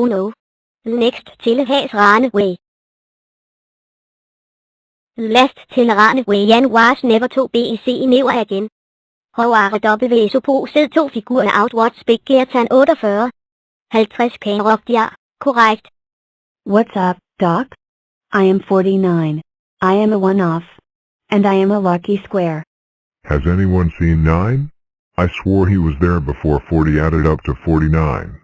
Oh no. Next till has run away. Last till run away Jan was never to be seen never again. However W supposed to figure out what's bigger than 48. 50 karakter, korrekt. What's up, Doc? I am 49. I am a one-off. And I am a lucky square. Has anyone seen 9? I swore he was there before 40 added up to 49.